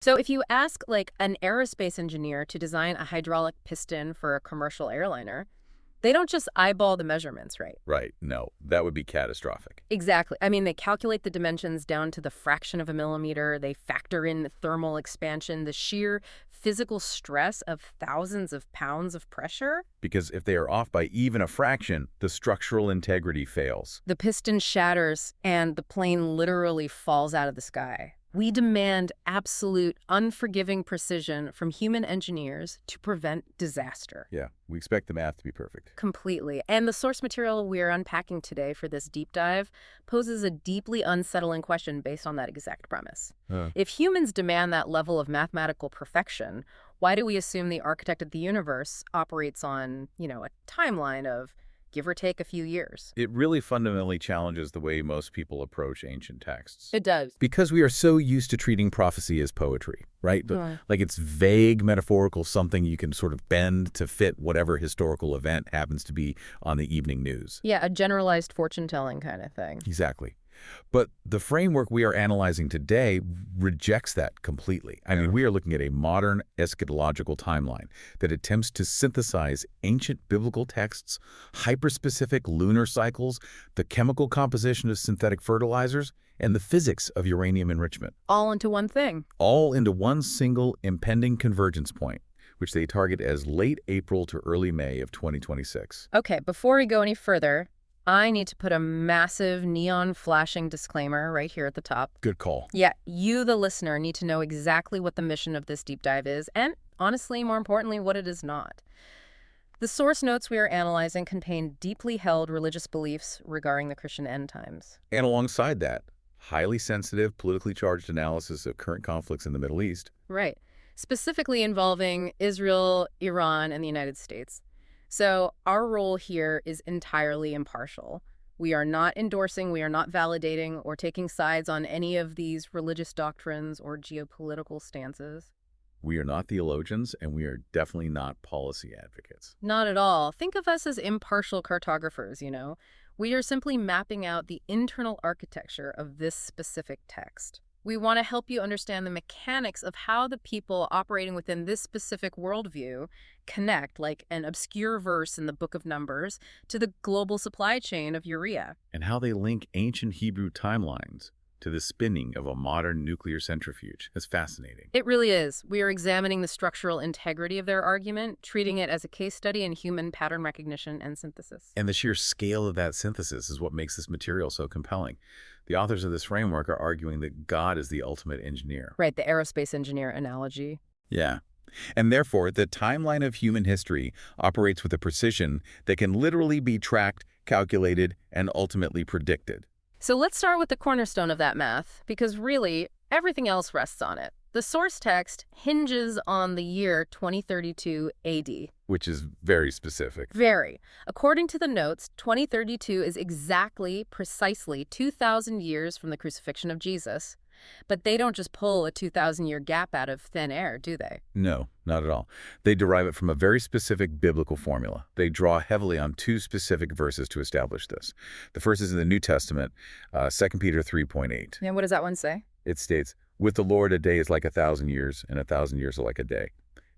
So if you ask like an aerospace engineer to design a hydraulic piston for a commercial airliner, they don't just eyeball the measurements, right? Right. No, that would be catastrophic. Exactly. I mean, they calculate the dimensions down to the fraction of a millimeter. They factor in the thermal expansion, the sheer physical stress of thousands of pounds of pressure. Because if they are off by even a fraction, the structural integrity fails. The piston shatters and the plane literally falls out of the sky. We demand absolute, unforgiving precision from human engineers to prevent disaster. Yeah, we expect the math to be perfect. Completely. And the source material we're unpacking today for this deep dive poses a deeply unsettling question based on that exact premise. If humans demand that level of mathematical perfection, why do we assume the architect of the universe operates on, a timeline of give or take a few years? It really fundamentally challenges the way most people approach ancient texts. It does. Because we are so used to treating prophecy as poetry, right? Like it's vague, metaphorical, something you can sort of bend to fit whatever historical event happens to be on the evening news. Yeah, a generalized fortune-telling kind of thing. Exactly. But the framework we are analyzing today rejects that completely. I mean, we are looking at a modern eschatological timeline that attempts to synthesize ancient biblical texts, hyperspecific lunar cycles, the chemical composition of synthetic fertilizers, and the physics of uranium enrichment. All into one thing. All into one single impending convergence point, which they target as late April to early May of 2026. Okay, before we go any further, I need to put a massive neon flashing disclaimer right here at the top. Good call. Yeah, you, the listener, need to know exactly what the mission of this deep dive is, and honestly, more importantly, what it is not. The source notes we are analyzing contain deeply held religious beliefs regarding the Christian end times. And alongside that, highly sensitive, politically charged analysis of current conflicts in the Middle East. Right. Specifically involving Israel, Iran, and the United States. So our role here is entirely impartial. We are not endorsing, we are not validating, or taking sides on any of these religious doctrines or geopolitical stances. We are not theologians, and we are definitely not policy advocates. Not at all. Think of us as impartial cartographers, We are simply mapping out the internal architecture of this specific text. We want to help you understand the mechanics of how the people operating within this specific worldview connect, like an obscure verse in the Book of Numbers, to the global supply chain of urea. And how they link ancient Hebrew timelines to the spinning of a modern nuclear centrifuge. It's fascinating. It really is. We are examining the structural integrity of their argument, treating it as a case study in human pattern recognition and synthesis. And the sheer scale of that synthesis is what makes this material so compelling. The authors of this framework are arguing that God is the ultimate engineer. Right, the aerospace engineer analogy. Yeah. And therefore, the timeline of human history operates with a precision that can literally be tracked, calculated, and ultimately predicted. So let's start with the cornerstone of that math, because really, everything else rests on it. The source text hinges on the year 2032 AD. Which is very specific. Very. According to the notes, 2032 is precisely 2,000 years from the crucifixion of Jesus. But they don't just pull a 2,000-year gap out of thin air, do they? No, not at all. They derive it from a very specific biblical formula. They draw heavily on two specific verses to establish this. The first is in the New Testament, 2 Peter 3:8. And what does that one say? It states, "With the Lord a day is like 1,000 years, and 1,000 years are like a day."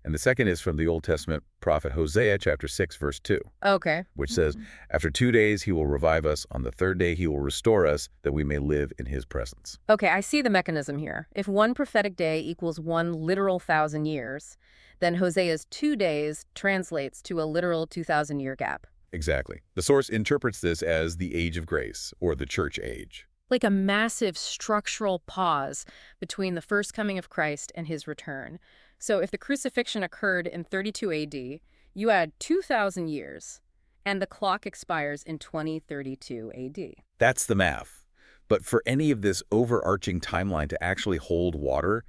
And the second is from the Old Testament prophet Hosea chapter 6, verse 2. Okay. Which says, "After 2 days he will revive us. On the third day he will restore us, that we may live in his presence." Okay, I see the mechanism here. If one prophetic day equals one literal 1,000 years, then Hosea's 2 days translates to a literal 2,000-year gap. Exactly. The source interprets this as the age of grace, or the church age. Like a massive structural pause between the first coming of Christ and his return. So if the crucifixion occurred in 32 AD, you add 2,000 years, and the clock expires in 2032 AD. That's the math. But for any of this overarching timeline to actually hold water,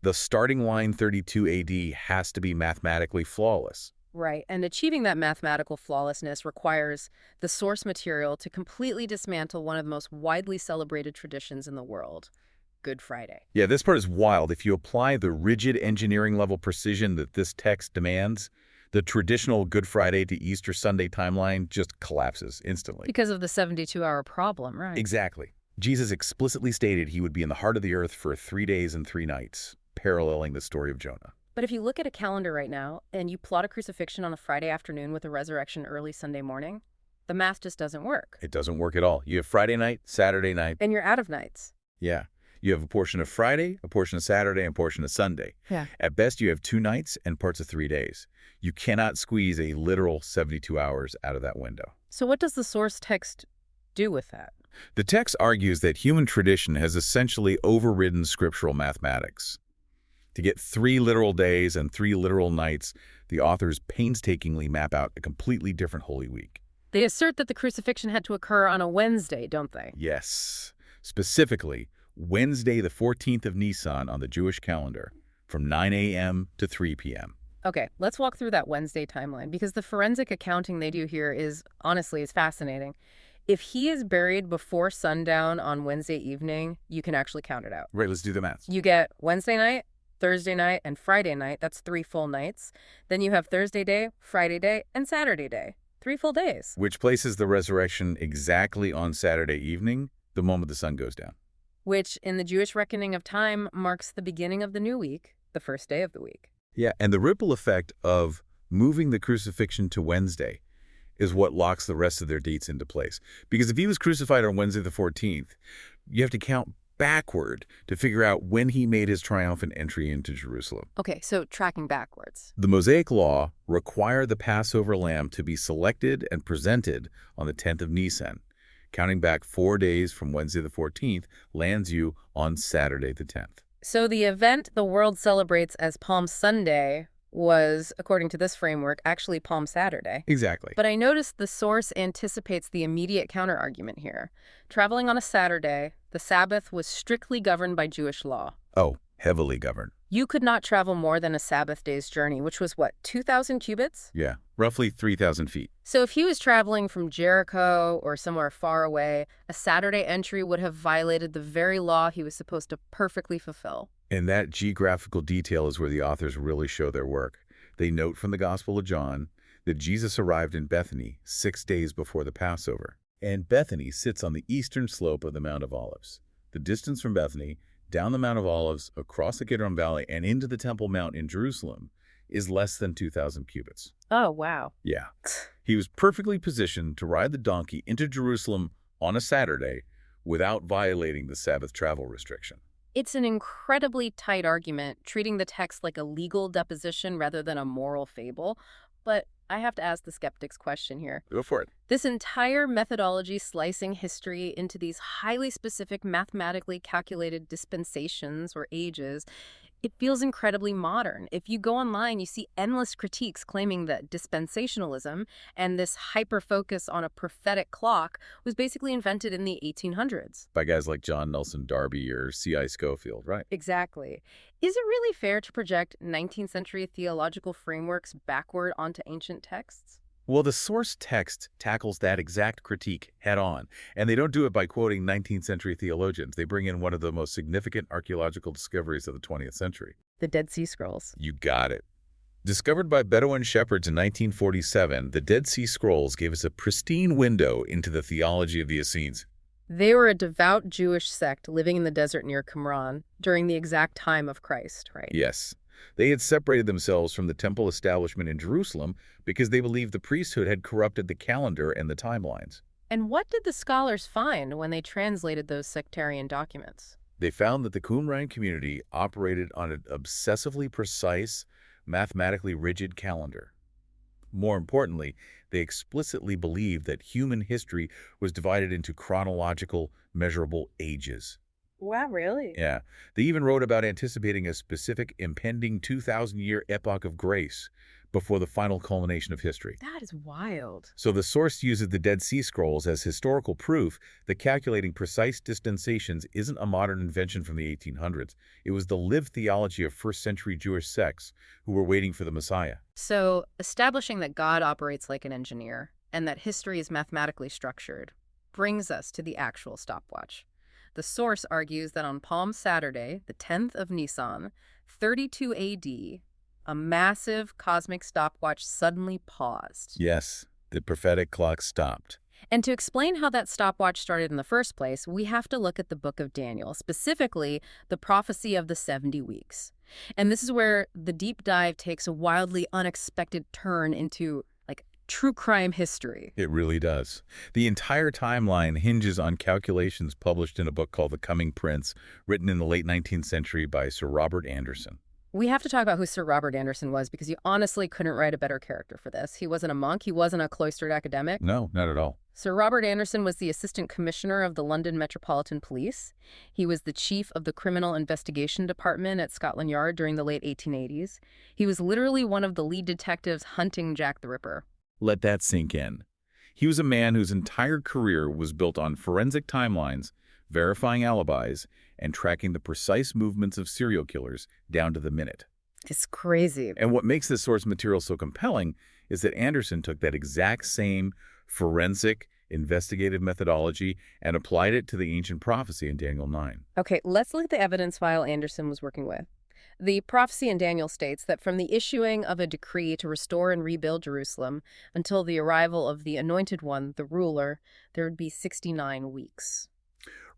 the starting line 32 AD has to be mathematically flawless. Right, and achieving that mathematical flawlessness requires the source material to completely dismantle one of the most widely celebrated traditions in the world, Good Friday. Yeah, this part is wild. If you apply the rigid engineering-level precision that this text demands, the traditional Good Friday to Easter Sunday timeline just collapses instantly. Because of the 72-hour problem, right? Exactly. Jesus explicitly stated he would be in the heart of the earth for 3 days and 3 nights. paralleling the story of Jonah. But if you look at a calendar right now and you plot a crucifixion on a Friday afternoon with a resurrection early Sunday morning, the math just doesn't work. It doesn't work at all. You have Friday night, Saturday night. And you're out of nights. Yeah. You have a portion of Friday, a portion of Saturday, and a portion of Sunday. Yeah. At best, you have 2 nights and parts of 3 days. You cannot squeeze a literal 72 hours out of that window. So what does the source text do with that? The text argues that human tradition has essentially overridden scriptural mathematics. To get 3 literal days and 3 literal nights, the authors painstakingly map out a completely different Holy Week. They assert that the crucifixion had to occur on a Wednesday, don't they? Yes. Specifically, Wednesday the 14th of Nisan on the Jewish calendar, from 9 a.m. to 3 p.m. Okay, let's walk through that Wednesday timeline, because the forensic accounting they do here is, honestly, is fascinating. If he is buried before sundown on Wednesday evening, you can actually count it out. Right, let's do the math. You get Wednesday night, Thursday night, and Friday night. That's 3 full nights. Then you have Thursday day, Friday day, and Saturday day. 3 full days. Which places the resurrection exactly on Saturday evening, the moment the sun goes down. Which, in the Jewish reckoning of time, marks the beginning of the new week, the first day of the week. Yeah, and the ripple effect of moving the crucifixion to Wednesday is what locks the rest of their dates into place. Because if he was crucified on Wednesday the 14th, you have to count backward to figure out when he made his triumphant entry into Jerusalem. Okay, so tracking backwards. The Mosaic Law required the Passover lamb to be selected and presented on the 10th of Nisan. Counting back 4 days from Wednesday the 14th lands you on Saturday the 10th. So the event the world celebrates as Palm Sunday was, according to this framework, actually Palm Saturday. Exactly. But I noticed the source anticipates the immediate counterargument here. Traveling on a Saturday, the Sabbath was strictly governed by Jewish law. Oh, heavily governed. You could not travel more than a Sabbath day's journey, which was what, 2,000 cubits? Yeah, roughly 3,000 feet. So if he was traveling from Jericho or somewhere far away, a Saturday entry would have violated the very law he was supposed to perfectly fulfill. And that geographical detail is where the authors really show their work. They note from the Gospel of John that Jesus arrived in Bethany 6 days before the Passover. And Bethany sits on the eastern slope of the Mount of Olives. The distance from Bethany down the Mount of Olives, across the Kidron Valley, and into the Temple Mount in Jerusalem is less than 2,000 cubits. Oh, wow. Yeah. He was perfectly positioned to ride the donkey into Jerusalem on a Saturday without violating the Sabbath travel restriction. It's an incredibly tight argument, treating the text like a legal deposition rather than a moral fable. But I have to ask the skeptic's question here. Go for it. This entire methodology slicing history into these highly specific mathematically calculated dispensations or ages, it feels incredibly modern. If you go online, you see endless critiques claiming that dispensationalism and this hyper-focus on a prophetic clock was basically invented in the 1800s. By guys like John Nelson Darby or C.I. Scofield, right? Exactly. Is it really fair to project 19th century theological frameworks backward onto ancient texts? Well, the source text tackles that exact critique head-on, and they don't do it by quoting 19th century theologians. They bring in one of the most significant archaeological discoveries of the 20th century. The Dead Sea Scrolls. You got it. Discovered by Bedouin shepherds in 1947, the Dead Sea Scrolls gave us a pristine window into the theology of the Essenes. They were a devout Jewish sect living in the desert near Qumran during the exact time of Christ, right? Yes. They had separated themselves from the temple establishment in Jerusalem because they believed the priesthood had corrupted the calendar and the timelines. And what did the scholars find when they translated those sectarian documents? They found that the Qumran community operated on an obsessively precise, mathematically rigid calendar. More importantly, they explicitly believed that human history was divided into chronological, measurable ages. Wow, really? Yeah. They even wrote about anticipating a specific impending 2,000-year epoch of grace before the final culmination of history. That is wild. So the source uses the Dead Sea Scrolls as historical proof that calculating precise dispensations isn't a modern invention from the 1800s. It was the lived theology of first-century Jewish sects who were waiting for the Messiah. So, establishing that God operates like an engineer and that history is mathematically structured brings us to the actual stopwatch. The source argues that on Palm Saturday, the 10th of Nisan, 32 AD, a massive cosmic stopwatch suddenly paused. Yes, the prophetic clock stopped. And to explain how that stopwatch started in the first place, we have to look at the book of Daniel, specifically the prophecy of the 70 weeks. And this is where the deep dive takes a wildly unexpected turn into, like, true crime history. It really does. The entire timeline hinges on calculations published in a book called The Coming Prince, written in the late 19th century by Sir Robert Anderson. We have to talk about who Sir Robert Anderson was because you honestly couldn't write a better character for this. He wasn't a monk. He wasn't a cloistered academic. No, not at all. Sir Robert Anderson was the Assistant Commissioner of the London Metropolitan Police. He was the Chief of the Criminal Investigation Department at Scotland Yard during the late 1880s. He was literally one of the lead detectives hunting Jack the Ripper. Let that sink in. He was a man whose entire career was built on forensic timelines, verifying alibis, and tracking the precise movements of serial killers down to the minute. It's crazy. And what makes this source material so compelling is that Anderson took that exact same forensic investigative methodology and applied it to the ancient prophecy in Daniel 9. Okay, let's look at the evidence file Anderson was working with. The prophecy in Daniel states that from the issuing of a decree to restore and rebuild Jerusalem until the arrival of the Anointed One, the ruler, there would be 69 weeks.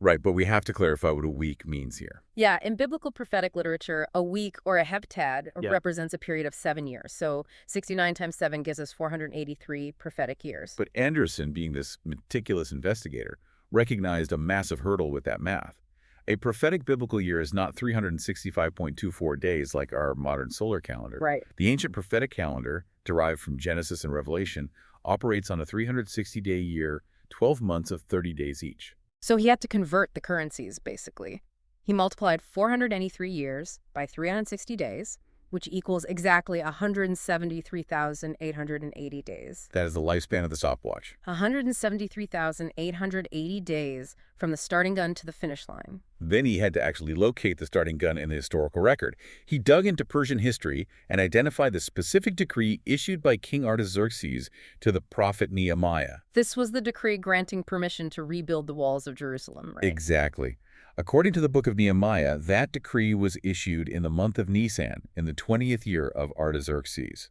Right, but we have to clarify what a week means here. Yeah, in biblical prophetic literature, a week or a heptad represents a period of 7 years. So 69 times 7 gives us 483 prophetic years. But Anderson, being this meticulous investigator, recognized a massive hurdle with that math. A prophetic biblical year is not 365.24 days like our modern solar calendar. Right. The ancient prophetic calendar, derived from Genesis and Revelation, operates on a 360-day year, 12 months of 30 days each. So he had to convert the currencies, basically. He multiplied 483 years by 360 days, which equals exactly 173,880 days. That is the lifespan of the stopwatch. 173,880 days from the starting gun to the finish line. Then he had to actually locate the starting gun in the historical record. He dug into Persian history and identified the specific decree issued by King Artaxerxes to the prophet Nehemiah. This was the decree granting permission to rebuild the walls of Jerusalem, right? Exactly. According to the book of Nehemiah, that decree was issued in the month of Nisan, in the 20th year of Artaxerxes.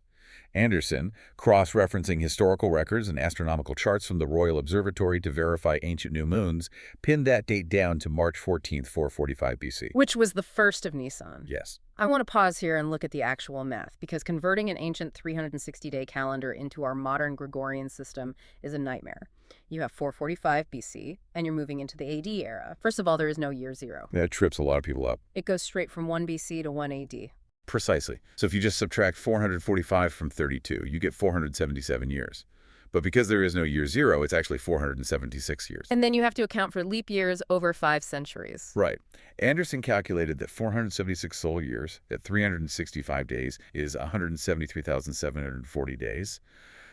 Anderson, cross-referencing historical records and astronomical charts from the Royal Observatory to verify ancient new moons, pinned that date down to March 14th, 445 BC. Which was the first of Nisan. Yes. I want to pause here and look at the actual math, because converting an ancient 360-day calendar into our modern Gregorian system is a nightmare. You have 445 BC, and you're moving into the AD era. First of all, there is no year zero. That trips a lot of people up. It goes straight from 1 BC to 1 AD. Precisely. So if you just subtract 445 from 32, you get 477 years. But because there is no year zero, it's actually 476 years. And then you have to account for leap years over 5 centuries. Right. Anderson calculated that 476 solar years at 365 days is 173,740 days.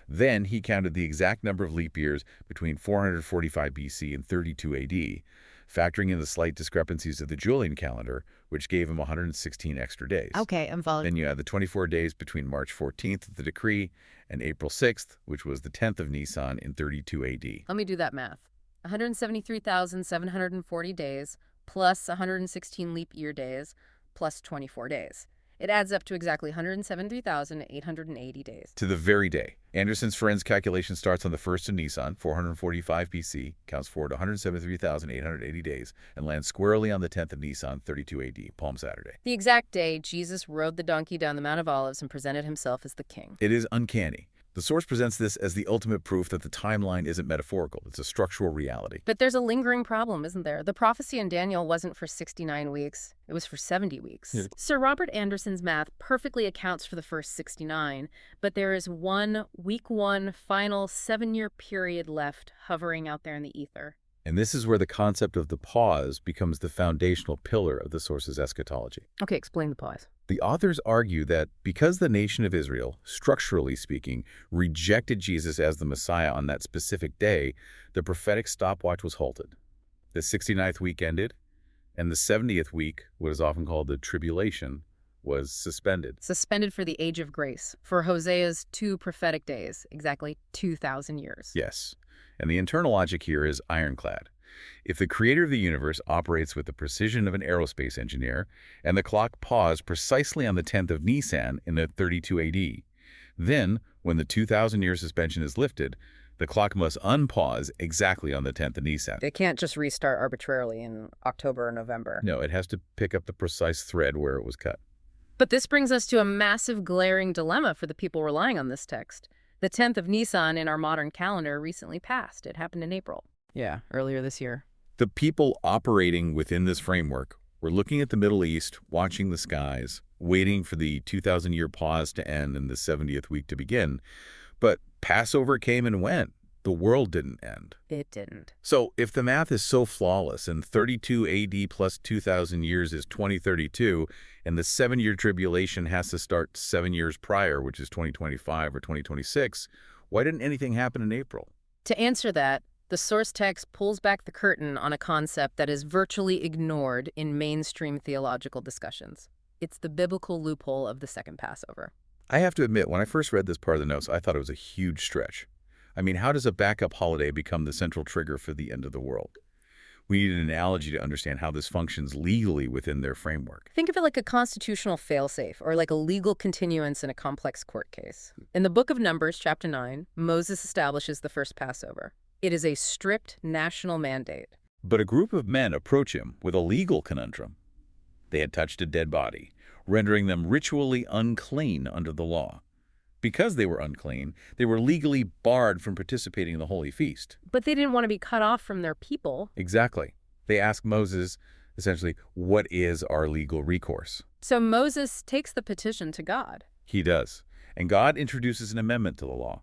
Then he counted the exact number of leap years between 445 BC and 32 AD, factoring in the slight discrepancies of the Julian calendar, which gave him 116 extra days. Okay, I'm following. Then you add the 24 days between March 14th of the decree and April 6th, which was the 10th of Nisan in 32 AD. Let me do that math. 173,740 days plus 116 leap year days plus 24 days. It adds up to exactly 173,880 days. To the very day. Anderson's forensic calculation starts on the 1st of Nisan, 445 BC, counts forward 173,880 days, and lands squarely on the 10th of Nisan, 32 AD, Palm Saturday. The exact day Jesus rode the donkey down the Mount of Olives and presented himself as the king. It is uncanny. The source presents this as the ultimate proof that the timeline isn't metaphorical. It's a structural reality. But there's a lingering problem, isn't there? The prophecy in Daniel wasn't for 69 weeks. It was for 70 weeks. Yeah. Sir Robert Anderson's math perfectly accounts for the first 69, but there is one week one final 7-year period left hovering out there in the ether. And this is where the concept of the pause becomes the foundational pillar of the source's eschatology. Okay, explain the pause. The authors argue that because the nation of Israel, structurally speaking, rejected Jesus as the Messiah on that specific day, the prophetic stopwatch was halted. The 69th week ended, and the 70th week, what is often called the tribulation, was suspended. Suspended for the age of grace, for Hosea's 2 prophetic days, exactly 2,000 years. Yes, and the internal logic here is ironclad. If the creator of the universe operates with the precision of an aerospace engineer, and the clock paused precisely on the 10th of Nisan in the 32 AD, then, when the 2,000-year suspension is lifted, The clock must unpause exactly on the 10th of Nisan. They can't just restart arbitrarily in October or November. No, it has to pick up the precise thread where it was cut. But this brings us to a massive glaring dilemma for the people relying on this text. The 10th of Nisan in our modern calendar recently passed. It happened in April. Yeah, earlier this year. The people operating within this framework were looking at the Middle East, watching the skies, waiting for the 2,000-year pause to end and the 70th week to begin. But Passover came and went. The world didn't end. It didn't. So if the math is so flawless and 32 AD plus 2,000 years is 2032, and the 7-year tribulation has to start 7 years prior, which is 2025 or 2026, why didn't anything happen in April? To answer that, the source text pulls back the curtain on a concept that is virtually ignored in mainstream theological discussions. It's the biblical loophole of the second Passover. I have to admit, when I first read this part of the notes, I thought it was a huge stretch. I mean, how does a backup holiday become the central trigger for the end of the world? We need an analogy to understand how this functions legally within their framework. Think of it like a constitutional failsafe or like a legal continuance in a complex court case. In the book of Numbers, chapter 9, Moses establishes the first Passover. It is a strict national mandate. But a group of men approach him with a legal conundrum. They had touched a dead body, rendering them ritually unclean under the law. Because they were unclean, they were legally barred from participating in the holy feast. But they didn't want to be cut off from their people. Exactly. They asked Moses, essentially, what is our legal recourse? So Moses takes the petition to God. He does. And God introduces an amendment to the law.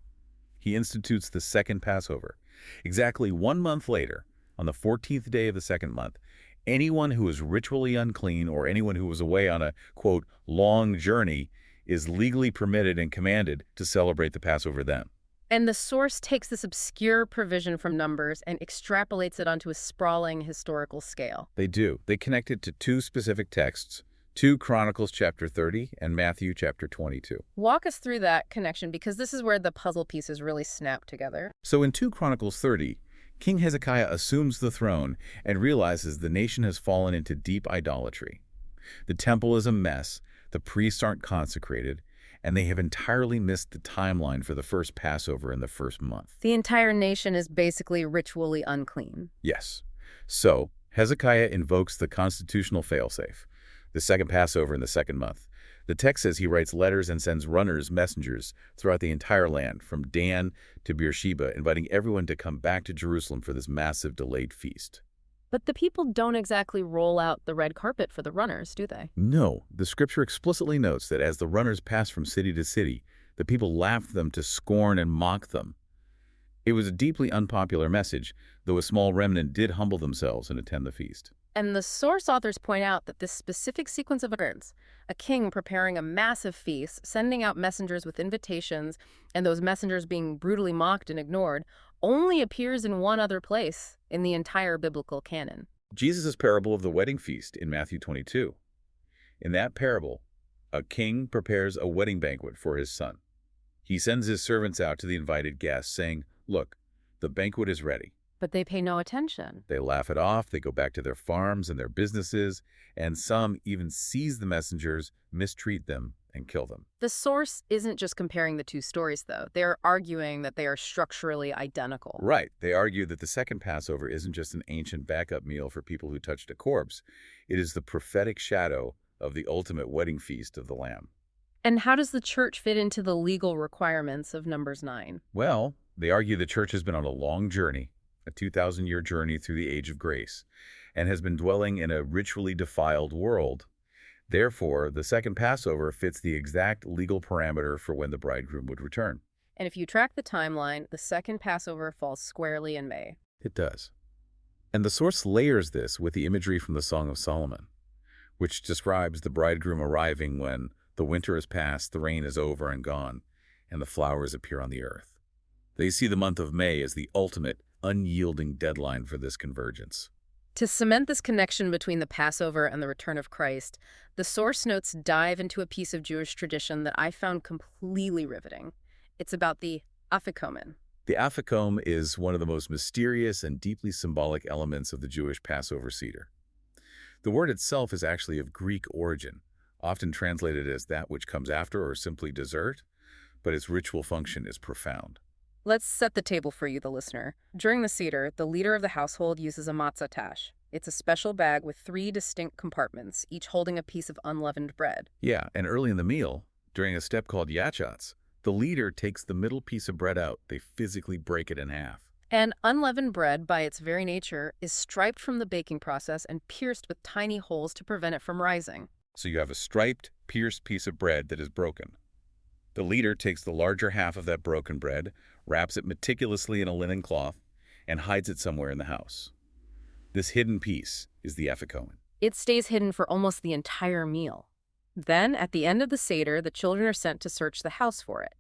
He institutes the second Passover. Exactly 1 month later, on the 14th day of the second month, anyone who is ritually unclean or anyone who was away on a, quote, long journey is legally permitted and commanded to celebrate the Passover then. And the source takes this obscure provision from Numbers and extrapolates it onto a sprawling historical scale. They do. They connect it to 2 specific texts, 2 Chronicles chapter 30 and Matthew chapter 22. Walk us through that connection, because this is where the puzzle pieces really snap together. So in 2 Chronicles 30, King Hezekiah assumes the throne and realizes the nation has fallen into deep idolatry. The temple is a mess, the priests aren't consecrated, and they have entirely missed the timeline for the first Passover in the first month. The entire nation is basically ritually unclean. Yes. So Hezekiah invokes the constitutional failsafe, the second Passover in the second month. The text says he writes letters and sends runners, messengers, throughout the entire land, from Dan to Beersheba, inviting everyone to come back to Jerusalem for this massive delayed feast. But the people don't exactly roll out the red carpet for the runners, do they? No, the scripture explicitly notes that as the runners passed from city to city, the people laughed them to scorn and mocked them. It was a deeply unpopular message, though a small remnant did humble themselves and attend the feast. And the source authors point out that this specific sequence of events, a king preparing a massive feast, sending out messengers with invitations, and those messengers being brutally mocked and ignored, only appears in one other place in the entire biblical canon. Jesus' parable of the wedding feast in Matthew 22. In that parable, a king prepares a wedding banquet for his son. He sends his servants out to the invited guests, saying, "Look, the banquet is ready." But they pay no attention. They laugh it off, they go back to their farms and their businesses, and some even seize the messengers, mistreat them, and kill them. The source isn't just comparing the two stories, though. They're arguing that they are structurally identical. Right. They argue that the second Passover isn't just an ancient backup meal for people who touched a corpse. It is the prophetic shadow of the ultimate wedding feast of the Lamb. And how does the church fit into the legal requirements of Numbers 9? Well, they argue the church has been on a long journey, a 2,000-year journey through the age of grace, and has been dwelling in a ritually defiled world. Therefore, the second Passover fits the exact legal parameter for when the bridegroom would return. And if you track the timeline, the second Passover falls squarely in May. It does. And the source layers this with the imagery from the Song of Solomon, which describes the bridegroom arriving when the winter is past, the rain is over and gone, and the flowers appear on the earth. They see the month of May as the ultimate, unyielding deadline for this convergence. To cement this connection between the Passover and the return of Christ, the source notes dive into a piece of Jewish tradition that I found completely riveting. It's about the Afikomen. The Afikomen is one of the most mysterious and deeply symbolic elements of the Jewish Passover Seder. The word itself is actually of Greek origin, often translated as that which comes after or simply dessert, but its ritual function is profound. Let's set the table for you, the listener. During the Seder, the leader of the household uses a matzah tash. It's a special bag with 3 distinct compartments, each holding a piece of unleavened bread. Yeah, and early in the meal, during a step called yachats, the leader takes the middle piece of bread out. They physically break it in half. And unleavened bread, by its very nature, is striped from the baking process and pierced with tiny holes to prevent it from rising. So you have a striped, pierced piece of bread that is broken. The leader takes the larger half of that broken bread, wraps it meticulously in a linen cloth, and hides it somewhere in the house. This hidden piece is the Afikomen. It stays hidden for almost the entire meal. Then, at the end of the Seder, the children are sent to search the house for it.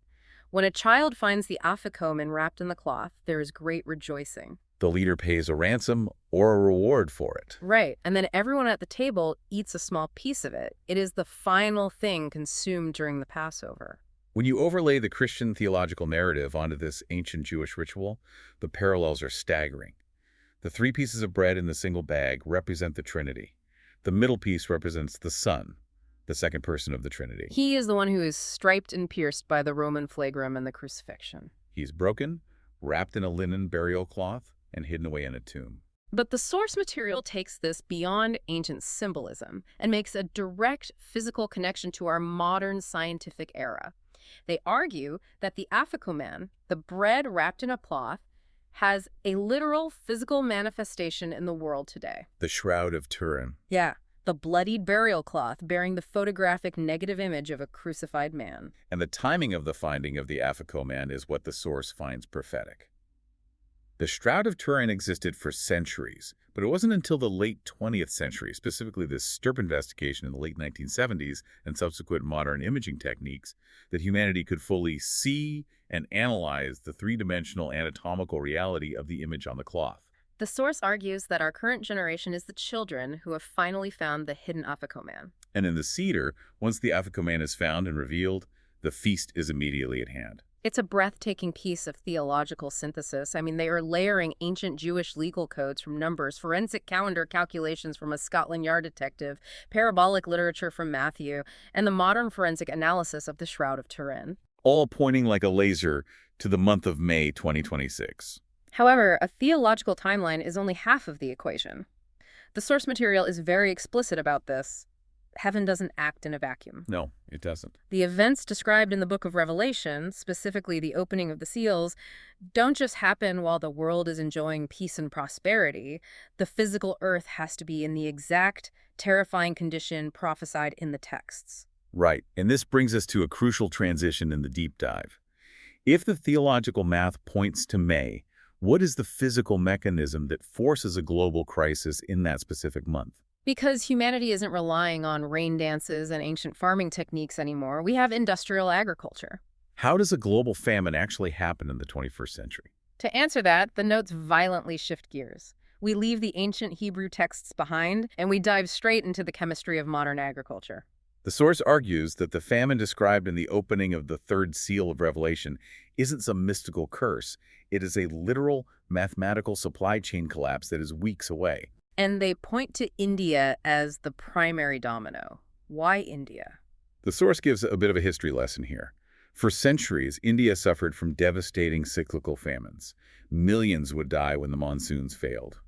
When a child finds the Afikomen wrapped in the cloth, there is great rejoicing. The leader pays a ransom or a reward for it. Right, and then everyone at the table eats a small piece of it. It is the final thing consumed during the Passover. When you overlay the Christian theological narrative onto this ancient Jewish ritual, the parallels are staggering. The 3 pieces of bread in the single bag represent the Trinity. The middle piece represents the Son, the second person of the Trinity. He is the one who is striped and pierced by the Roman flagrum and the crucifixion. He's broken, wrapped in a linen burial cloth, and hidden away in a tomb. But the source material takes this beyond ancient symbolism and makes a direct physical connection to our modern scientific era. They argue that the Afikomen, the bread wrapped in a cloth, has a literal physical manifestation in the world today. The Shroud of Turin. Yeah, the bloodied burial cloth bearing the photographic negative image of a crucified man. And the timing of the finding of the Afikomen is what the source finds prophetic. The Shroud of Turin existed for centuries, but it wasn't until the late 20th century, specifically the Stirp investigation in the late 1970s and subsequent modern imaging techniques, that humanity could fully see and analyze the 3-dimensional anatomical reality of the image on the cloth. The source argues that our current generation is the children who have finally found the hidden Afikomen. And in the Seder, once the Afikomen is found and revealed, the feast is immediately at hand. It's a breathtaking piece of theological synthesis. I mean, they are layering ancient Jewish legal codes from numbers, forensic calendar calculations from a Scotland Yard detective, parabolic literature from Matthew, and the modern forensic analysis of the Shroud of Turin. All pointing like a laser to the month of May 2026. However, a theological timeline is only half of the equation. The source material is very explicit about this. Heaven doesn't act in a vacuum. No, it doesn't. The events described in the book of Revelation, specifically the opening of the seals, don't just happen while the world is enjoying peace and prosperity. The physical earth has to be in the exact, terrifying condition prophesied in the texts. Right, and this brings us to a crucial transition in the deep dive. If the theological math points to May, what is the physical mechanism that forces a global crisis in that specific month? Because humanity isn't relying on rain dances and ancient farming techniques anymore, we have industrial agriculture. How does a global famine actually happen in the 21st century? To answer that, the notes violently shift gears. We leave the ancient Hebrew texts behind, and we dive straight into the chemistry of modern agriculture. The source argues that the famine described in the opening of the 3rd seal of Revelation isn't some mystical curse. It is a literal mathematical supply chain collapse that is weeks away. And they point to India as the primary domino. Why India? The source gives a bit of a history lesson here. For centuries, India suffered from devastating cyclical famines. Millions would die when the monsoons failed.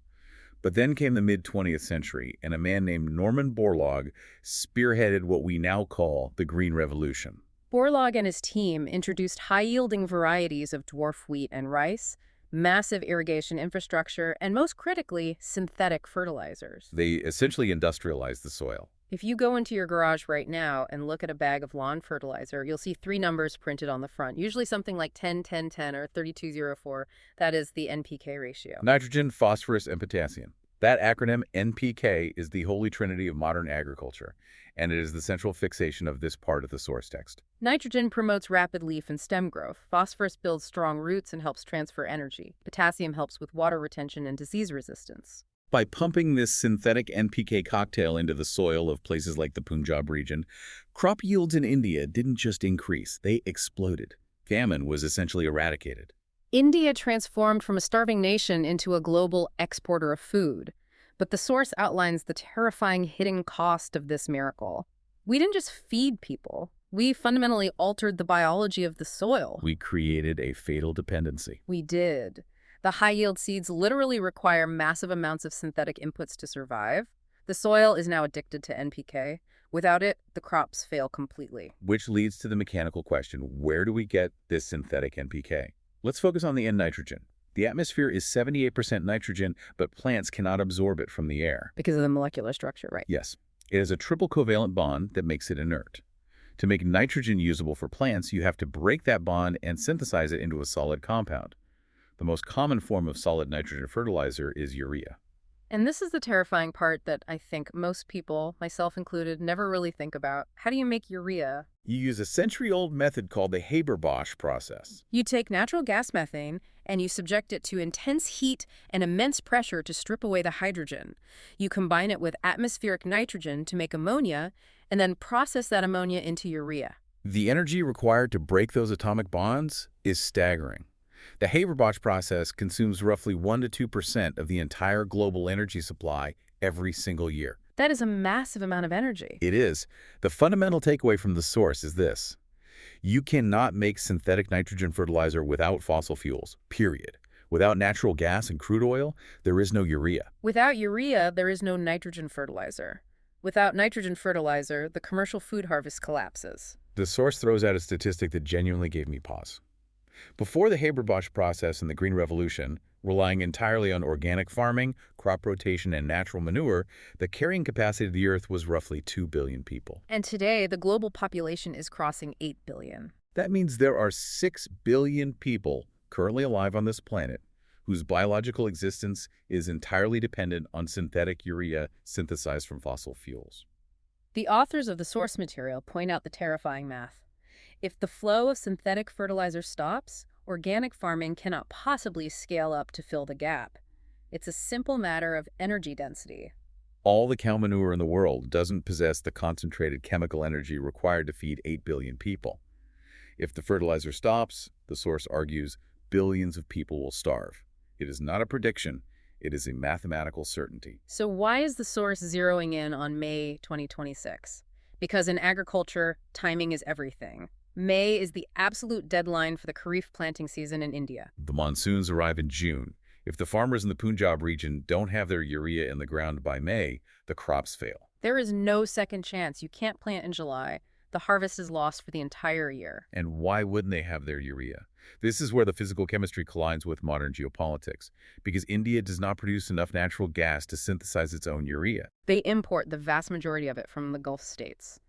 But then came the mid-20th century, and a man named Norman Borlaug spearheaded what we now call the Green Revolution. Borlaug and his team introduced high-yielding varieties of dwarf wheat and rice, massive irrigation infrastructure, and most critically, synthetic fertilizers. They essentially industrialized the soil. If you go into your garage right now and look at a bag of lawn fertilizer, you'll see 3 numbers printed on the front, usually something like 10-10-10 or 3204. That is the NPK ratio. Nitrogen, phosphorus, and potassium. That acronym, NPK, is the holy trinity of modern agriculture, and it is the central fixation of this part of the source text. Nitrogen promotes rapid leaf and stem growth. Phosphorus builds strong roots and helps transfer energy. Potassium helps with water retention and disease resistance. By pumping this synthetic NPK cocktail into the soil of places like the Punjab region, crop yields in India didn't just increase, they exploded. Famine was essentially eradicated. India transformed from a starving nation into a global exporter of food. But the source outlines the terrifying hidden cost of this miracle. We didn't just feed people, We fundamentally altered the biology of the soil. We created a fatal dependency. We did. The high-yield seeds literally require massive amounts of synthetic inputs to survive. The soil is now addicted to NPK. Without it, the crops fail completely. Which leads to the mechanical question, where do we get this synthetic NPK? Let's focus on the N nitrogen. The atmosphere is 78% nitrogen, but plants cannot absorb it from the air. Because of the molecular structure, right? Yes, it is a triple covalent bond that makes it inert. To make nitrogen usable for plants, you have to break that bond and synthesize it into a solid compound. The most common form of solid nitrogen fertilizer is urea. And this is the terrifying part that I think most people, myself included, never really think about. How do you make urea? You use a century-old method called the Haber-Bosch process. You take natural gas methane and you subject it to intense heat and immense pressure to strip away the hydrogen. You combine it with atmospheric nitrogen to make ammonia and then process that ammonia into urea. The energy required to break those atomic bonds is staggering. The Haber-Bosch process consumes roughly 1 to 2% of the entire global energy supply every single year. That is a massive amount of energy. It is. The fundamental takeaway from the source is this. You cannot make synthetic nitrogen fertilizer without fossil fuels, period. Without natural gas and crude oil, there is no urea. Without urea, there is no nitrogen fertilizer. Without nitrogen fertilizer, the commercial food harvest collapses. The source throws out a statistic that genuinely gave me pause. Before the Haber-Bosch process and the Green Revolution, relying entirely on organic farming, crop rotation, and natural manure, the carrying capacity of the Earth was roughly 2 billion people. And today, the global population is crossing 8 billion. That means there are 6 billion people currently alive on this planet whose biological existence is entirely dependent on synthetic urea synthesized from fossil fuels. The authors of the source material point out the terrifying math. If the flow of synthetic fertilizer stops, organic farming cannot possibly scale up to fill the gap. It's a simple matter of energy density. All the cow manure in the world doesn't possess the concentrated chemical energy required to feed 8 billion people. If the fertilizer stops, the source argues, billions of people will starve. It is not a prediction. It is a mathematical certainty. So why is the source zeroing in on May 2026? Because in agriculture, timing is everything. May is the absolute deadline for the Kharif planting season in India. The monsoons arrive in June. If the farmers in the Punjab region don't have their urea in the ground by May, the crops fail. There is no second chance. You can't plant in July. The harvest is lost for the entire year. And why wouldn't they have their urea? This is where the physical chemistry collides with modern geopolitics, because India does not produce enough natural gas to synthesize its own urea. They import the vast majority of it from the Gulf states.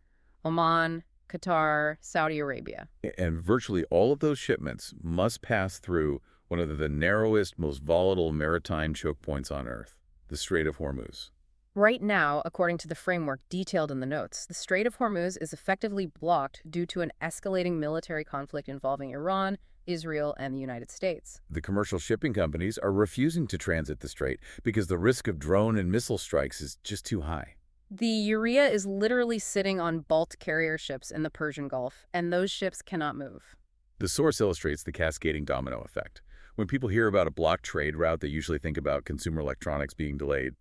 Oman, Qatar, Saudi Arabia. And virtually all of those shipments must pass through one of the narrowest, most volatile maritime choke points on Earth, the Strait of Hormuz. Right now, according to the framework detailed in the notes, the Strait of Hormuz is effectively blocked due to an escalating military conflict involving Iran, Israel, and the United States. The commercial shipping companies are refusing to transit the strait because the risk of drone and missile strikes is just too high. The urea is literally sitting on bulk carrier ships in the Persian Gulf, and those ships cannot move. The source illustrates the cascading domino effect. When people hear about a blocked trade route, they usually think about consumer electronics being delayed,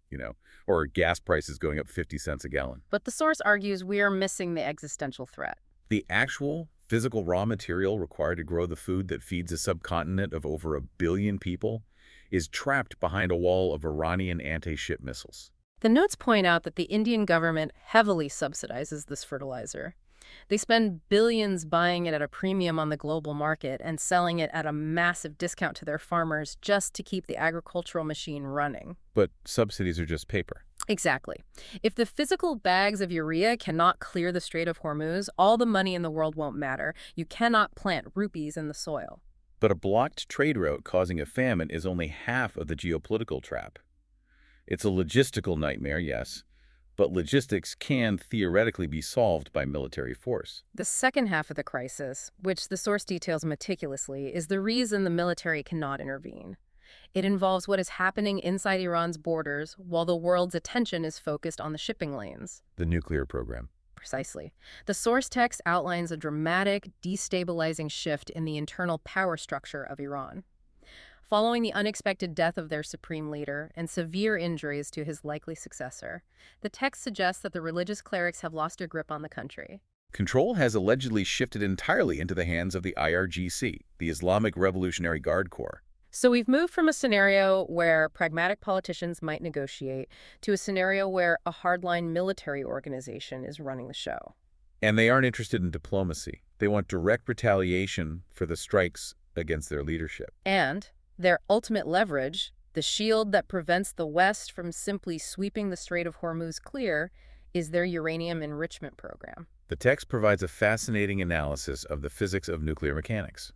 or gas prices going up 50 cents a gallon. But the source argues we are missing the existential threat. The actual physical raw material required to grow the food that feeds a subcontinent of over 1 billion people is trapped behind a wall of Iranian anti-ship missiles. The notes point out that the Indian government heavily subsidizes this fertilizer. They spend billions buying it at a premium on the global market and selling it at a massive discount to their farmers just to keep the agricultural machine running. But subsidies are just paper. Exactly. If the physical bags of urea cannot clear the Strait of Hormuz, all the money in the world won't matter. You cannot plant rupees in the soil. But a blocked trade route causing a famine is only half of the geopolitical trap. It's a logistical nightmare, yes, but logistics can theoretically be solved by military force. The second half of the crisis, which the source details meticulously, is the reason the military cannot intervene. It involves what is happening inside Iran's borders while the world's attention is focused on the shipping lanes. The nuclear program. Precisely. The source text outlines a dramatic, destabilizing shift in the internal power structure of Iran. Following the unexpected death of their supreme leader and severe injuries to his likely successor, the text suggests that the religious clerics have lost their grip on the country. Control has allegedly shifted entirely into the hands of the IRGC, the Islamic Revolutionary Guard Corps. So we've moved from a scenario where pragmatic politicians might negotiate to a scenario where a hardline military organization is running the show. And they aren't interested in diplomacy. They want direct retaliation for the strikes against their leadership. And their ultimate leverage, the shield that prevents the West from simply sweeping the Strait of Hormuz clear, is their uranium enrichment program. The text provides a fascinating analysis of the physics of nuclear mechanics.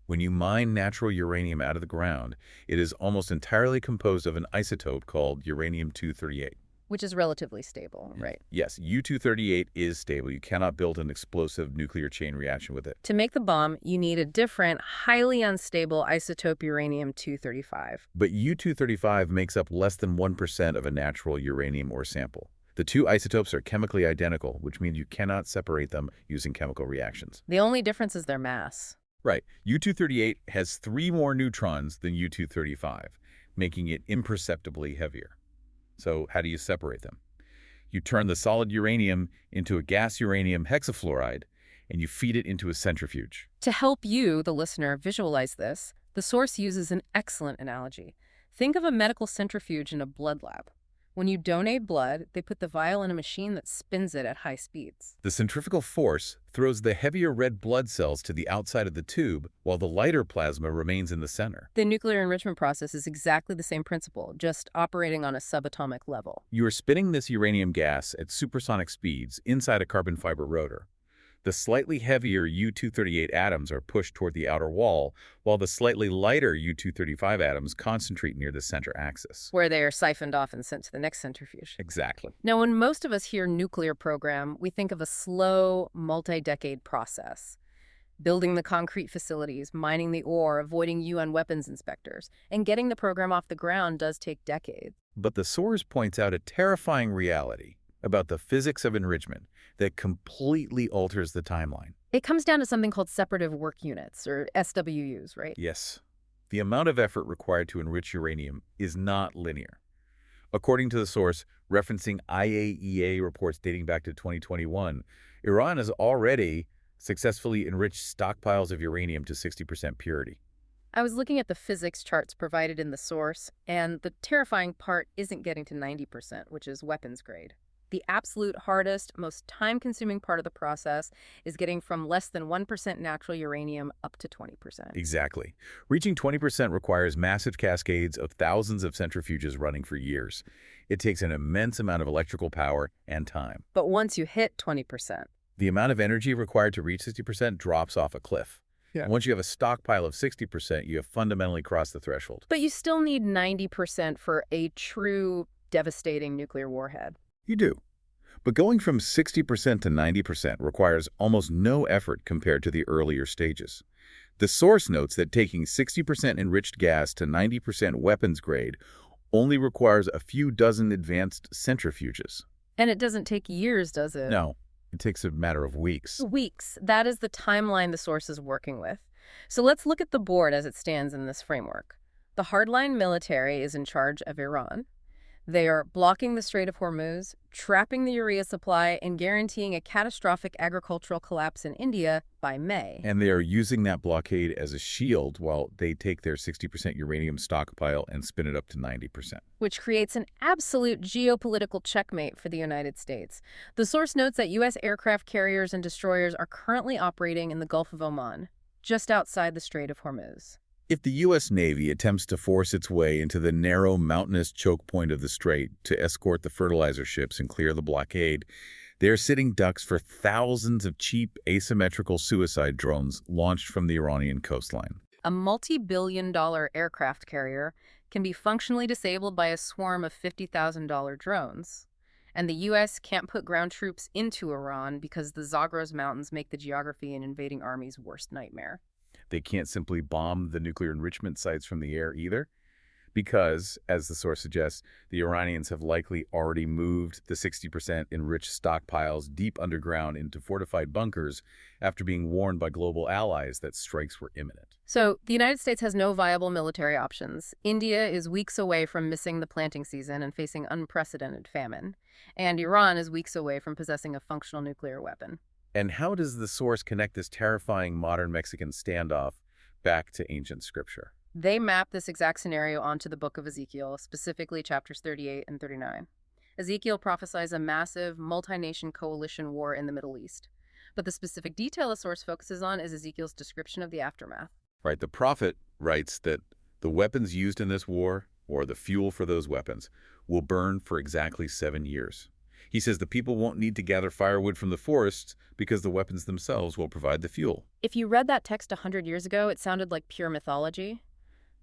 When you mine natural uranium out of the ground, it is almost entirely composed of an isotope called uranium-238. Which is relatively stable, right? Yes, U-238 is stable. You cannot build an explosive nuclear chain reaction with it. To make the bomb, you need a different, highly unstable isotope uranium-235. But U-235 makes up less than 1% of a natural uranium ore sample. The two isotopes are chemically identical, which means you cannot separate them using chemical reactions. The only difference is their mass. Right. U-238 has 3 more neutrons than U-235, making it imperceptibly heavier. So how do you separate them? You turn the solid uranium into a gas uranium hexafluoride, and you feed it into a centrifuge. To help you, the listener, visualize this, the source uses an excellent analogy. Think of a medical centrifuge in a blood lab. When you donate blood, they put the vial in a machine that spins it at high speeds. The centrifugal force throws the heavier red blood cells to the outside of the tube, while the lighter plasma remains in the center. The nuclear enrichment process is exactly the same principle, just operating on a subatomic level. You are spinning this uranium gas at supersonic speeds inside a carbon fiber rotor. The slightly heavier U-238 atoms are pushed toward the outer wall, while the slightly lighter U-235 atoms concentrate near the center axis. Where they are siphoned off and sent to the next centrifuge. Exactly. Now, when most of us hear nuclear program, we think of a slow, multi-decade process. Building the concrete facilities, mining the ore, avoiding UN weapons inspectors, and getting the program off the ground does take decades. But the source points out a terrifying reality about the physics of enrichment that completely alters the timeline. It comes down to something called separative work units, or SWUs, right? Yes. The amount of effort required to enrich uranium is not linear. According to the source, referencing IAEA reports dating back to 2021, Iran has already successfully enriched stockpiles of uranium to 60% purity. I was looking at the physics charts provided in the source, and the terrifying part isn't getting to 90%, which is weapons grade. The absolute hardest, most time-consuming part of the process is getting from less than 1% natural uranium up to 20%. Exactly. Reaching 20% requires massive cascades of thousands of centrifuges running for years. It takes an immense amount of electrical power and time. But once you hit 20%, the amount of energy required to reach 60% drops off a cliff. Yeah. Once you have a stockpile of 60%, you have fundamentally crossed the threshold. But you still need 90% for a true devastating nuclear warhead. You do. But going from 60% to 90% requires almost no effort compared to the earlier stages. The source notes that taking 60% enriched gas to 90% weapons grade only requires a few dozen advanced centrifuges. And it doesn't take years, does it? No, it takes a matter of weeks. Weeks. That is the timeline the source is working with. So let's look at the board as it stands in this framework. The hardline military is in charge of Iran. They are blocking the Strait of Hormuz, trapping the urea supply, and guaranteeing a catastrophic agricultural collapse in India by May. And they are using that blockade as a shield while they take their 60% uranium stockpile and spin it up to 90%. Which creates an absolute geopolitical checkmate for the United States. The source notes that U.S. aircraft carriers and destroyers are currently operating in the Gulf of Oman, just outside the Strait of Hormuz. If the U.S. Navy attempts to force its way into the narrow, mountainous choke point of the strait to escort the fertilizer ships and clear the blockade, they are sitting ducks for thousands of cheap, asymmetrical suicide drones launched from the Iranian coastline. A multi-billion-dollar aircraft carrier can be functionally disabled by a swarm of $50,000 drones. And the U.S. can't put ground troops into Iran because the Zagros Mountains make the geography an invading army's worst nightmare. They can't simply bomb the nuclear enrichment sites from the air either, because, as the source suggests, the Iranians have likely already moved the 60% enriched stockpiles deep underground into fortified bunkers after being warned by global allies that strikes were imminent. So, the United States has no viable military options. India is weeks away from missing the planting season and facing unprecedented famine. And Iran is weeks away from possessing a functional nuclear weapon. And how does the source connect this terrifying modern Mexican standoff back to ancient scripture? They map this exact scenario onto the book of Ezekiel, specifically chapters 38 and 39. Ezekiel prophesies a massive, multi-nation coalition war in the Middle East. But the specific detail the source focuses on is Ezekiel's description of the aftermath. Right, the prophet writes that the weapons used in this war, or the fuel for those weapons, will burn for exactly 7 years. He says the people won't need to gather firewood from the forests because the weapons themselves will provide the fuel. If you read that text 100 years ago, it sounded like pure mythology.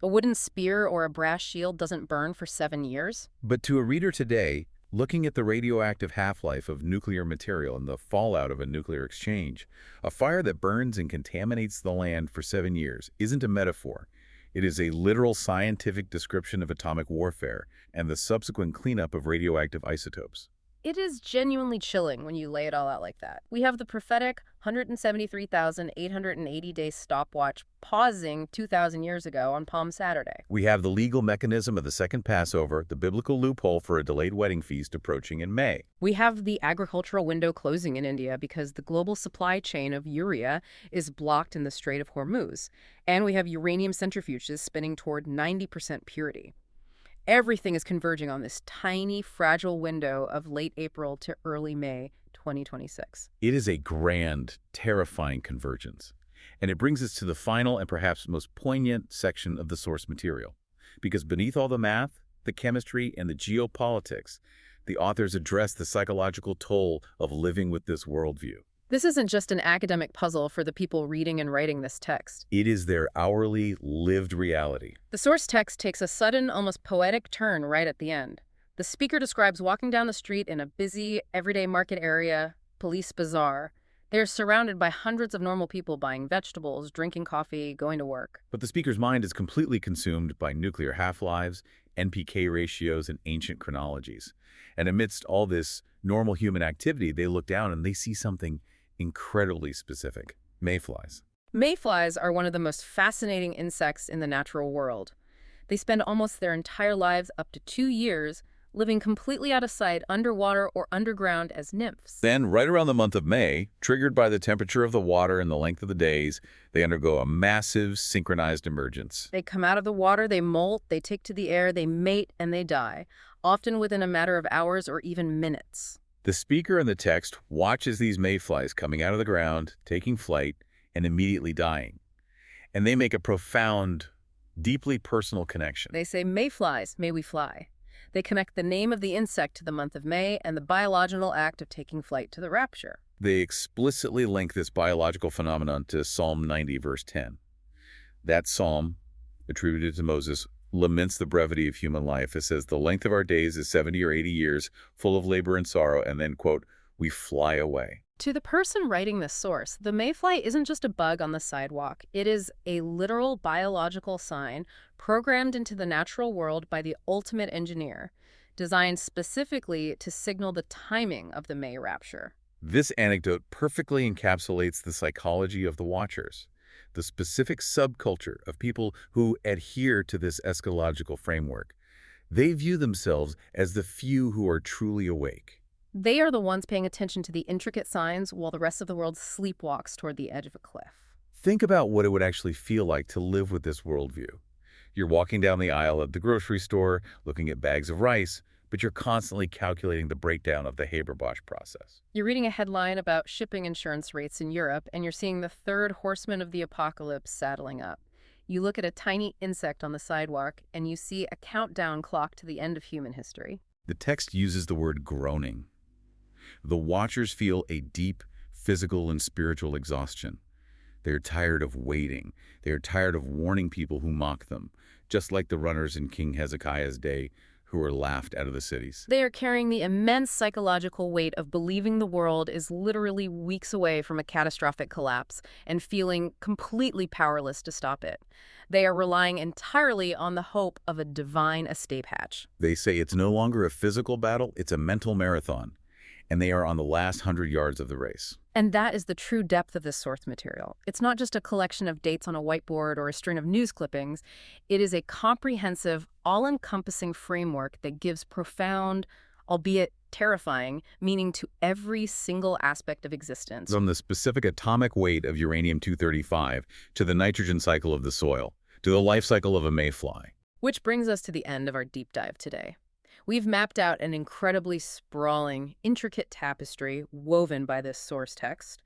A wooden spear or a brass shield doesn't burn for 7 years. But to a reader today, looking at the radioactive half-life of nuclear material and the fallout of a nuclear exchange, a fire that burns and contaminates the land for 7 years isn't a metaphor. It is a literal scientific description of atomic warfare and the subsequent cleanup of radioactive isotopes. It is genuinely chilling when you lay it all out like that. We have the prophetic 173,880-day stopwatch pausing 2,000 years ago on Palm Saturday. We have the legal mechanism of the second Passover, the biblical loophole for a delayed wedding feast approaching in May. We have the agricultural window closing in India because the global supply chain of urea is blocked in the Strait of Hormuz. And we have uranium centrifuges spinning toward 90% purity. Everything is converging on this tiny, fragile window of late April to early May 2026. It is a grand, terrifying convergence. And it brings us to the final and perhaps most poignant section of the source material. Because beneath all the math, the chemistry, and the geopolitics, the authors address the psychological toll of living with this worldview. This isn't just an academic puzzle for the people reading and writing this text. It is their hourly, lived reality. The source text takes a sudden, almost poetic turn right at the end. The speaker describes walking down the street in a busy, everyday market area, police bazaar. They're surrounded by hundreds of normal people buying vegetables, drinking coffee, going to work. But the speaker's mind is completely consumed by nuclear half-lives, NPK ratios, and ancient chronologies. And amidst all this normal human activity, they look down and they see something incredibly specific: mayflies. Mayflies are one of the most fascinating insects in the natural world. They spend almost their entire lives, up to 2 years, living completely out of sight, underwater or underground as nymphs. Then, right around the month of May, triggered by the temperature of the water and the length of the days, they undergo a massive synchronized emergence. They come out of the water, they molt, they take to the air, they mate, and they die, often within a matter of hours or even minutes. The speaker in the text watches these mayflies coming out of the ground, taking flight, and immediately dying. And they make a profound, deeply personal connection. They say, "Mayflies, may we fly." They connect the name of the insect to the month of May and the biological act of taking flight to the rapture. They explicitly link this biological phenomenon to Psalm 90, verse 10. That psalm, attributed to Moses, laments the brevity of human life. It says, the length of our days is 70 or 80 years, full of labor and sorrow, and then, quote, we fly away. To the person writing this source, the mayfly isn't just a bug on the sidewalk. It is a literal biological sign programmed into the natural world by the ultimate engineer, designed specifically to signal the timing of the May rapture. This anecdote perfectly encapsulates the psychology of the watchers, the specific subculture of people who adhere to this eschatological framework. They view themselves as the few who are truly awake. They are the ones paying attention to the intricate signs while the rest of the world sleepwalks toward the edge of a cliff. Think about what it would actually feel like to live with this worldview. You're walking down the aisle at the grocery store, looking at bags of rice, but you're constantly calculating the breakdown of the Haber-Bosch process. You're reading a headline about shipping insurance rates in Europe, and you're seeing the third horseman of the apocalypse saddling up. You look at a tiny insect on the sidewalk, and you see a countdown clock to the end of human history. The text uses the word groaning. The watchers feel a deep physical and spiritual exhaustion. They're tired of waiting. They're tired of warning people who mock them, just like the runners in King Hezekiah's day who were laughed out of the cities. They are carrying the immense psychological weight of believing the world is literally weeks away from a catastrophic collapse and feeling completely powerless to stop it. They are relying entirely on the hope of a divine escape hatch. They say it's no longer a physical battle, it's a mental marathon, and they are on the last 100 yards of the race. And that is the true depth of this source material. It's not just a collection of dates on a whiteboard or a string of news clippings. It is a comprehensive, all-encompassing framework that gives profound, albeit terrifying, meaning to every single aspect of existence. From the specific atomic weight of uranium-235 to the nitrogen cycle of the soil, to the life cycle of a mayfly. Which brings us to the end of our deep dive today. We've mapped out an incredibly sprawling, intricate tapestry woven by this source text.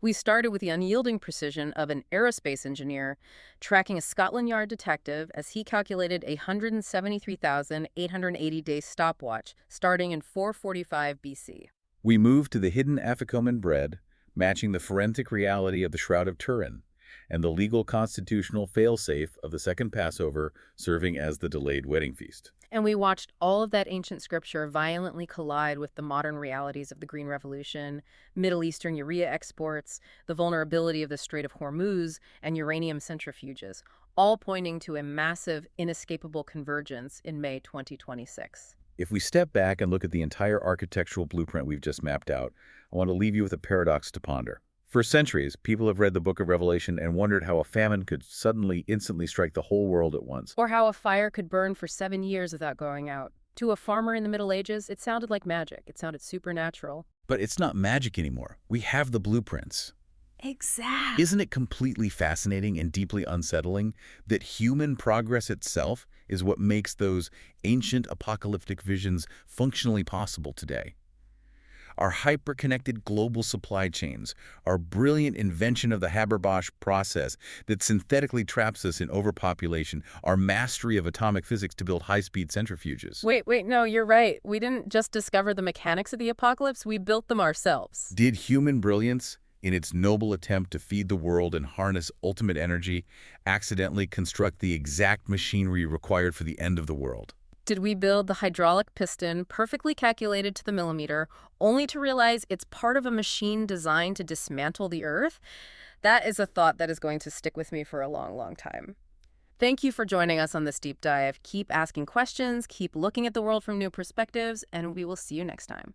We started with the unyielding precision of an aerospace engineer tracking a Scotland Yard detective as he calculated a 173,880-day stopwatch starting in 445 BC. We move to the hidden Afikomen bread, matching the forensic reality of the Shroud of Turin, and the legal constitutional failsafe of the Second Passover serving as the delayed wedding feast. And we watched all of that ancient scripture violently collide with the modern realities of the Green Revolution, Middle Eastern urea exports, the vulnerability of the Strait of Hormuz, and uranium centrifuges, all pointing to a massive, inescapable convergence in May 2026. If we step back and look at the entire architectural blueprint we've just mapped out, I want to leave you with a paradox to ponder. For centuries, people have read the book of Revelation and wondered how a famine could suddenly, instantly strike the whole world at once. Or how a fire could burn for 7 years without going out. To a farmer in the Middle Ages, it sounded like magic. It sounded supernatural. But it's not magic anymore. We have the blueprints. Exactly. Isn't it completely fascinating and deeply unsettling that human progress itself is what makes those ancient apocalyptic visions functionally possible today? Our hyper-connected global supply chains, our brilliant invention of the Haber-Bosch process that synthetically traps us in overpopulation, our mastery of atomic physics to build high-speed centrifuges. Wait, no, you're right. We didn't just discover the mechanics of the apocalypse, we built them ourselves. Did human brilliance, in its noble attempt to feed the world and harness ultimate energy, accidentally construct the exact machinery required for the end of the world? Did we build the hydraulic piston, perfectly calculated to the millimeter, only to realize it's part of a machine designed to dismantle the Earth? That is a thought that is going to stick with me for a long, long time. Thank you for joining us on this deep dive. Keep asking questions, keep looking at the world from new perspectives, and we will see you next time.